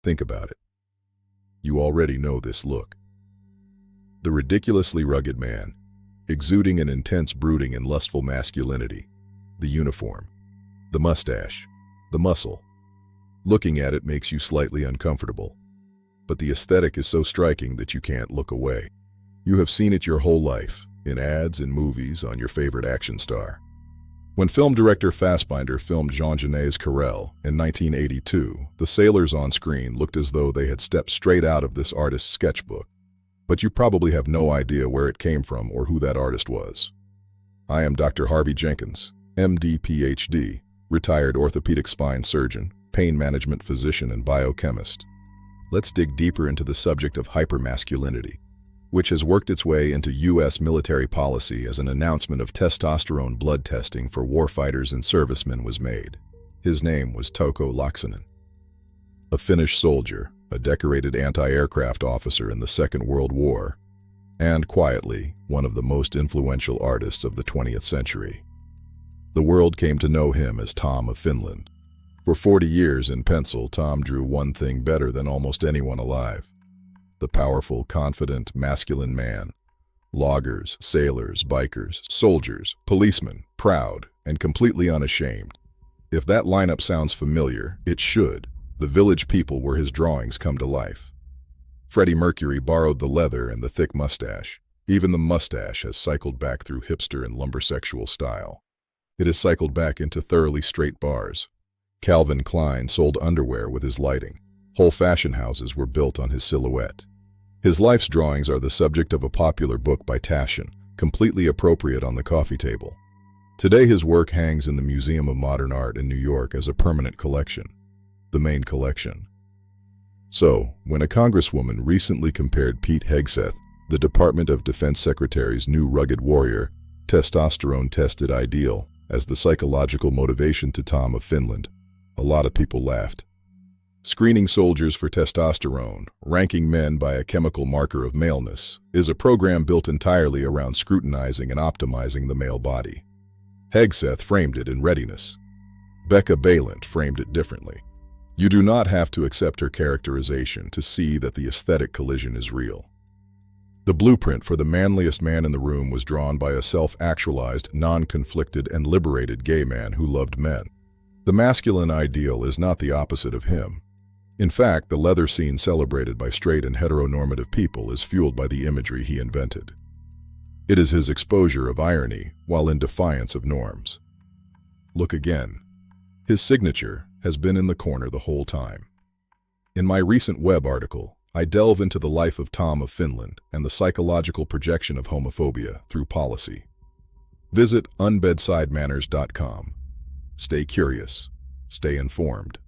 Think about it. You already know this look. The ridiculously rugged man, exuding an intense brooding and lustful masculinity. The uniform, the mustache, the muscle. Looking at it makes you slightly uncomfortable. But the aesthetic is so striking that you can't look away. You have seen it your whole life, in ads and movies, on your favorite action star. When film director Fassbinder filmed Jean Genet's Querelle in 1982, the sailors on screen looked as though they had stepped straight out of this artist's sketchbook. But you probably have no idea where it came from or who that artist was. I am Dr. Harvey Jenkins, MD PhD, retired orthopedic spine surgeon, pain management physician and biochemist. Let's dig deeper into the subject of hypermasculinity, which has worked its way into U.S. military policy as an announcement of testosterone blood testing for warfighters and servicemen was made. His name was Touko Laaksonen. A Finnish soldier, a decorated anti-aircraft officer in the Second World War, and, quietly, one of the most influential artists of the 20th century. The world came to know him as Tom of Finland. For 40 years in pencil, Tom drew one thing better than almost anyone alive: the powerful, confident, masculine man. Loggers, sailors, bikers, soldiers, policemen, proud and completely unashamed. If that lineup sounds familiar, it should. The village people were his drawings come to life. Freddie Mercury borrowed the leather and the thick mustache. Even the mustache has cycled back through hipster and lumbersexual style. It has cycled back into thoroughly straight bars. Calvin Klein sold underwear with his lighting. Whole fashion houses were built on his silhouette. His life's drawings are the subject of a popular book by Taschen, completely appropriate on the coffee table. Today his work hangs in the Museum of Modern Art in New York as a permanent collection, the main collection. So, when a congresswoman recently compared Pete Hegseth, the Department of Defense Secretary's new rugged warrior, testosterone-tested ideal, as the psychological motivation to Tom of Finland, a lot of people laughed. Screening soldiers for testosterone, ranking men by a chemical marker of maleness, is a program built entirely around scrutinizing and optimizing the male body. Hegseth framed it in readiness. Becca Balint framed it differently. You do not have to accept her characterization to see that the aesthetic collision is real. The blueprint for the manliest man in the room was drawn by a self-actualized, non-conflicted, and liberated gay man who loved men. The masculine ideal is not the opposite of him. In fact, the leather scene celebrated by straight and heteronormative people is fueled by the imagery he invented. It is his exposure of irony while in defiance of norms. Look again. His signature has been in the corner the whole time. In my recent web article, I delve into the life of Tom of Finland and the psychological projection of homophobia through policy. Visit unbedsidemanners.com. Stay curious, stay informed.